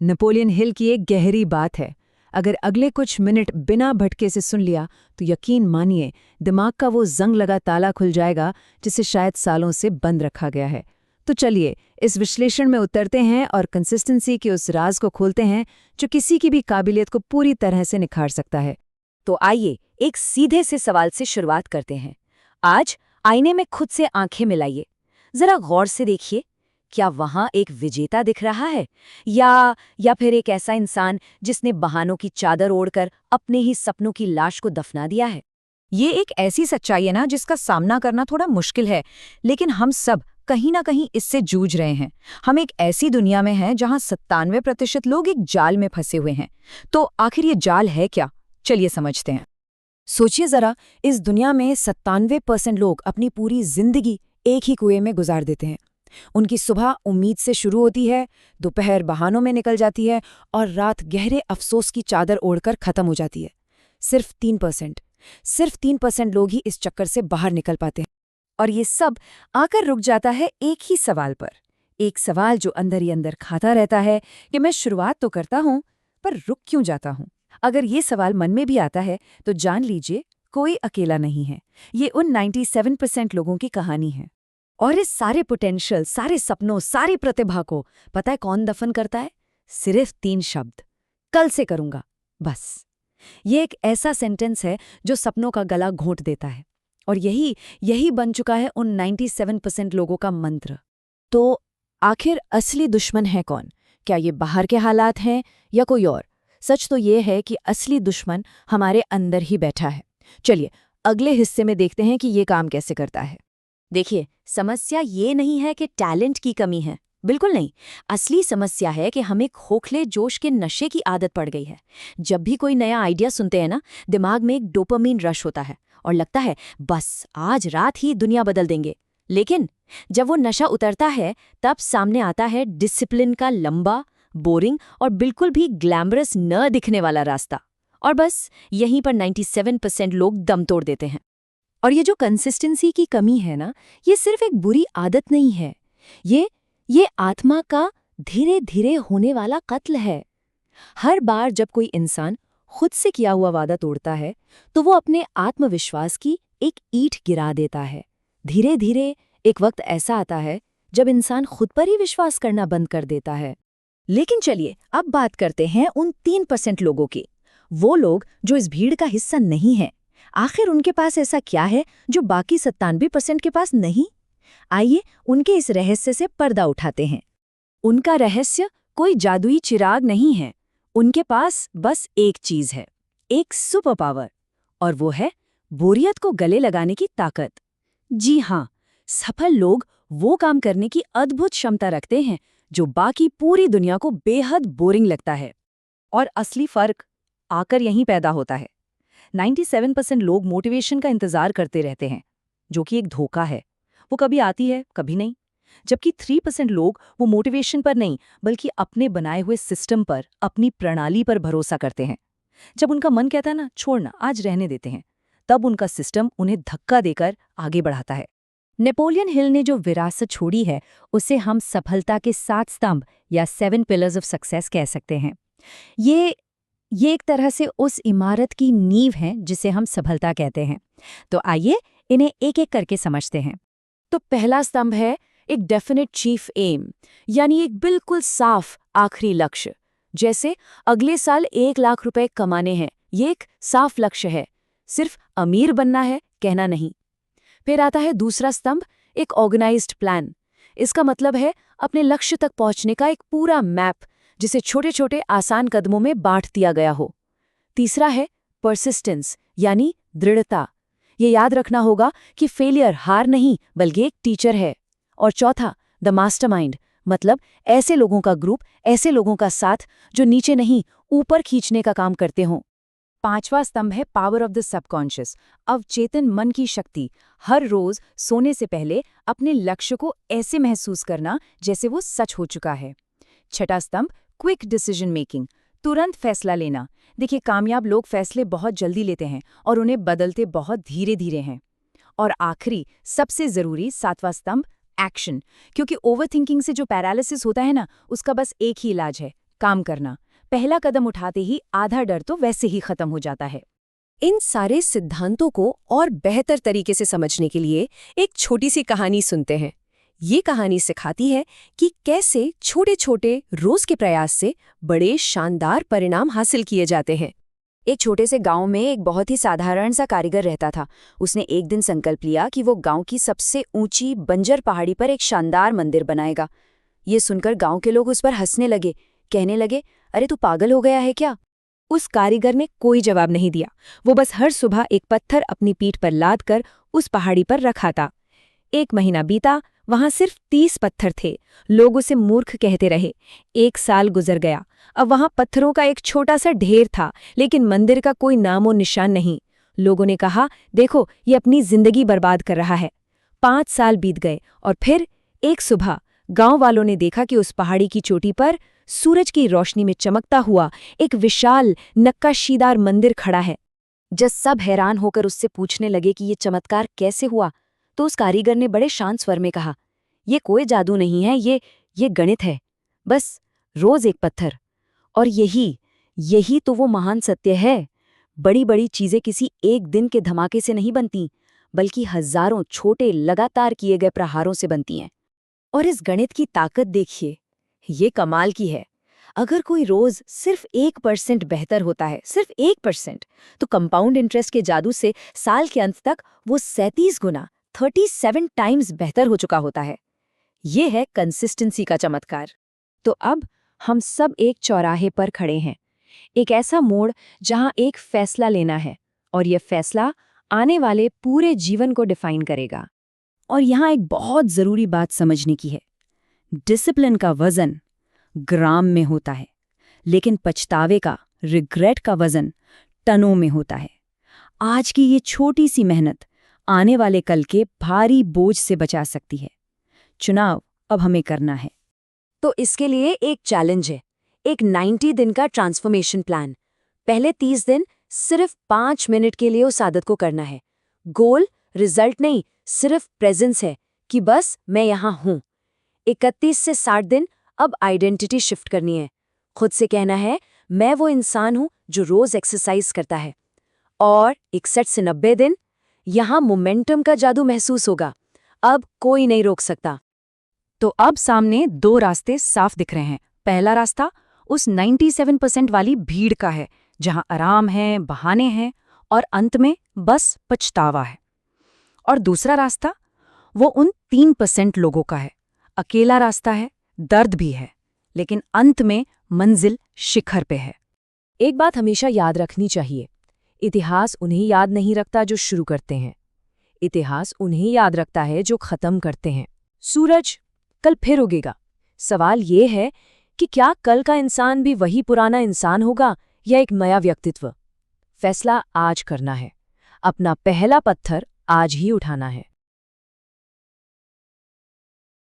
Napoleon Hill की एक गहरी बात है। अगर अगले कुछ मिनट बिना भटके से सुन लिया तो यकीन मानिए दिमाग का वो जंग लगा ताला खुल जाएगा जिसे शायद सालों से बंद रखा गया है। तो चलिए इस विश्लेषण में उतरते हैं और कंसिस्टेंसी के उस राज को खोलते हैं जो किसी की भी काबिलियत को पूरी तरह से निखार सकता है। तो आइए एक सीधे से सवाल से शुरुआत करते हैं। आज आईने में खुद से आंखें मिलाइए, जरा गौर से देखिए, क्या वहां एक विजेता दिख रहा है या फिर एक ऐसा इंसान जिसने बहानों की चादर ओढ़कर अपने ही सपनों की लाश को दफना दिया है। ये एक ऐसी सच्चाई है ना जिसका सामना करना थोड़ा मुश्किल है, लेकिन हम सब कहीं ना कहीं इससे जूझ रहे हैं। हम एक ऐसी दुनिया में हैं जहां 97% लोग एक जाल में फंसे हुए हैं। तो आखिर ये जाल है क्या? चलिए समझते हैं। सोचिए जरा, इस दुनिया में 97% लोग अपनी पूरी जिंदगी एक ही कुएं में गुजार देते हैं। उनकी सुबह उम्मीद से शुरू होती है, दोपहर बहानों में निकल जाती है और रात गहरे अफसोस की चादर ओढ़कर खत्म हो जाती है। सिर्फ 3% लोग ही इस चक्कर से बाहर निकल पाते हैं। और ये सब आकर रुक जाता है एक ही सवाल पर, एक सवाल जो अंदर ही अंदर खाता रहता है कि मैं शुरुआत तो करता हूं, पर रुक क्यों जाता हूं। अगर ये सवाल मन में भी आता है तो जान लीजिए कोई अकेला नहीं है। ये उन 97% लोगों की कहानी है। और इस सारे पोटेंशियल, सारे सपनों, सारी प्रतिभा को पता है कौन दफन करता है? सिर्फ 3 शब्द, कल से करूंगा, बस। ये एक ऐसा सेंटेंस है जो सपनों का गला घोंट देता है, और यही बन चुका है उन 97% लोगों का मंत्र। तो आखिर असली दुश्मन है कौन? क्या ये बाहर के हालात हैं या कोई और? सच तो ये है कि असली दुश्मन हमारे अंदर ही बैठा है। चलिए अगले हिस्से में देखते हैं कि ये काम कैसे करता है। देखिए, समस्या ये नहीं है कि टैलेंट की कमी है, बिल्कुल नहीं। असली समस्या है कि हमें खोखले जोश के नशे की आदत पड़ गई है। जब भी कोई नया आइडिया सुनते हैं ना, दिमाग में एक डोपामीन रश होता है और लगता है बस आज रात ही दुनिया बदल देंगे। लेकिन जब वो नशा उतरता है तब सामने आता है डिसिप्लिन का लंबा, बोरिंग और बिल्कुल भी ग्लैमरस न दिखने वाला रास्ता। और बस यहीं पर 97% लोग दम तोड़ देते हैं। और ये जो कंसिस्टेंसी की कमी है ना, ये सिर्फ एक बुरी आदत नहीं है, ये आत्मा का धीरे धीरे होने वाला कत्ल है। हर बार जब कोई इंसान खुद से किया हुआ वादा तोड़ता है तो वो अपने आत्मविश्वास की एक ईंट गिरा देता है। धीरे धीरे एक वक्त ऐसा आता है जब इंसान खुद पर ही विश्वास करना बंद कर देता है। लेकिन चलिए अब बात करते हैं उन 3% लोगों की, वो लोग जो इस भीड़ का हिस्सा नहीं हैं। आखिर उनके पास ऐसा क्या है जो बाकी 97% के पास नहीं? आइए उनके इस रहस्य से पर्दा उठाते हैं। उनका रहस्य कोई जादुई चिराग नहीं है। उनके पास बस एक चीज है, एक सुपर पावर, और वो है बोरियत को गले लगाने की ताकत। जी हाँ, सफल लोग वो काम करने की अद्भुत क्षमता रखते हैं जो बाकी पूरी दुनिया को बेहद बोरिंग लगता है। और असली फर्क आकर यहीं पैदा होता है। 97% लोग मोटिवेशन का इंतजार करते रहते हैं, जो कि एक धोखा है। वो कभी आती है, कभी नहीं। जबकि 3% लोग वो मोटिवेशन पर नहीं, बल्कि अपने बनाए हुए सिस्टम पर, अपनी प्रणाली पर भरोसा करते हैं। जब उनका मन कहता है ना, छोड़ना, आज रहने देते हैं, तब उनका सिस्टम उन्हें धक्का देकर आगे बढ़ाता है। नेपोलियन हिल ने जो विरासत छोड़ी है, उसे हम सफलता के 7 स्तंभ या 7 पिलर्स ऑफ सक्सेस कह सकते हैं। ये एक तरह से उस इमारत की नींव है जिसे हम सफलता कहते हैं। तो आइए इन्हें एक एक करके समझते हैं। तो पहला स्तंभ है एक डेफिनेट चीफ एम, यानी एक बिल्कुल साफ आखिरी लक्ष्य। जैसे अगले साल 1 लाख रुपए कमाने हैं, ये एक साफ लक्ष्य है, सिर्फ अमीर बनना है कहना नहीं। फिर आता है दूसरा स्तंभ, एक ऑर्गेनाइज्ड प्लान। इसका मतलब है अपने लक्ष्य तक पहुंचने का एक पूरा मैप, जिसे छोटे छोटे आसान कदमों में बांट दिया गया हो। तीसरा है परसिस्टेंस, यानी दृढ़ता। ये याद रखना होगा कि फेलियर हार नहीं बल्कि एक टीचर है। और चौथा द मास्टरमाइंड, मतलब ऐसे लोगों का ग्रुप, ऐसे लोगों का साथ जो नीचे नहीं ऊपर खींचने का काम करते हों। पांचवा स्तंभ है पावर ऑफ द सबकॉन्शियस, अवचेतन मन की शक्ति। हर रोज सोने से पहले अपने लक्ष्य को ऐसे महसूस करना जैसे वो सच हो चुका है। छठा स्तंभ क्विक डिसीजन मेकिंग, तुरंत फैसला लेना। देखिए, कामयाब लोग फैसले बहुत जल्दी लेते हैं और उन्हें बदलते बहुत धीरे धीरे हैं। और आखिरी सबसे जरूरी 7वां स्तंभ एक्शन, क्योंकि ओवरथिंकिंग से जो पैरालिसिस होता है ना, उसका बस एक ही इलाज है, काम करना। पहला कदम उठाते ही आधा डर तो वैसे ही खत्म हो जाता है। इन सारे सिद्धांतों को और बेहतर तरीके से समझने के लिए एक छोटी सी कहानी सुनते हैं। ये कहानी सिखाती है कि कैसे छोटे छोटे रोज के प्रयास से बड़े शानदार परिणाम हासिल किए जाते हैं। एक छोटे से गांव में एक बहुत ही साधारण सा कारीगर रहता था। उसने एक दिन संकल्प लिया कि वो गांव की सबसे ऊंची बंजर पहाड़ी पर एक शानदार मंदिर बनाएगा। ये सुनकर गांव के लोग उस पर हंसने लगे, कहने लगे, अरे तू पागल हो गया है क्या? उस कारीगर ने कोई जवाब नहीं दिया। वो बस हर सुबह एक पत्थर अपनी पीठ पर लाद कर उस पहाड़ी पर रखा था। 1 महीना बीता, वहां सिर्फ 30 पत्थर थे। लोग उसे मूर्ख कहते रहे। 1 साल गुजर गया। अब वहां पत्थरों का एक छोटा सा ढेर था, लेकिन मंदिर का कोई नामो निशान नहीं। लोगों ने कहा, देखो, ये अपनी जिंदगी बर्बाद कर रहा है। 5 साल बीत गए और फिर एक सुबह गांव वालों ने देखा कि उस पहाड़ी की चोटी पर सूरज की रोशनी में चमकता हुआ एक विशाल नक्काशीदार मंदिर खड़ा है। जब सब हैरान होकर उससे पूछने लगे कि ये चमत्कार कैसे हुआ, तो उस कारीगर ने बड़े शांत स्वर में कहा, ये कोई जादू नहीं है, ये गणित है। बस रोज एक पत्थर। और यही तो वो महान सत्य है। बड़ी बड़ी चीजें किसी एक दिन के धमाके से नहीं बनती, बल्कि हजारों छोटे लगातार किए गए प्रहारों से बनती हैं। और इस गणित की ताकत देखिए, ये कमाल की है। अगर कोई रोज सिर्फ 1% बेहतर होता है, सिर्फ 1%, तो कंपाउंड इंटरेस्ट के जादू से साल के अंत तक वो 37 गुना 37 टाइम्स बेहतर हो चुका होता है। ये है कंसिस्टेंसी का चमत्कार। तो अब हम सब एक चौराहे पर खड़े हैं, एक ऐसा मोड़ जहां एक फैसला लेना है, और यह फैसला आने वाले पूरे जीवन को डिफाइन करेगा। और यहाँ एक बहुत जरूरी बात समझने की है। डिसिप्लिन का वजन ग्राम में होता है, लेकिन पछतावे का, रिग्रेट का वजन टनों में होता है। आज की ये छोटी सी मेहनत आने वाले कल के भारी बोझ से बचा सकती है। चुनाव अब हमें करना है। तो इसके लिए एक चैलेंज है, एक 90 दिन का ट्रांसफॉर्मेशन प्लान। पहले 30 दिन सिर्फ 5 मिनट के लिए उस आदत को करना है। गोल रिजल्ट नहीं, सिर्फ प्रेजेंस है कि बस मैं यहां हूं। 31 से 60 दिन अब आइडेंटिटी शिफ्ट करनी है। खुद से कहना है, मैं वो इंसान हूं जो रोज एक्सरसाइज करता है। और 61 से 90 दिन यहां मोमेंटम का जादू महसूस होगा। अब कोई नहीं रोक सकता। तो अब सामने 2 रास्ते साफ दिख रहे हैं। पहला रास्ता उस 97% वाली भीड़ का है, जहां आराम है, बहाने हैं और अंत में बस पछतावा है। और दूसरा रास्ता वो उन 3% लोगों का है। अकेला रास्ता है, दर्द भी है, लेकिन अंत में मंजिल शिखर पे है। एक बात हमेशा याद रखनी चाहिए, इतिहास उन्हें याद नहीं रखता जो शुरू करते हैं, इतिहास उन्हें याद रखता है जो खत्म करते हैं। सूरज कल फिर उगेगा। सवाल ये है कि क्या कल का इंसान भी वही पुराना इंसान होगा या एक नया व्यक्तित्व? फैसला आज करना है। अपना पहला पत्थर आज ही उठाना है।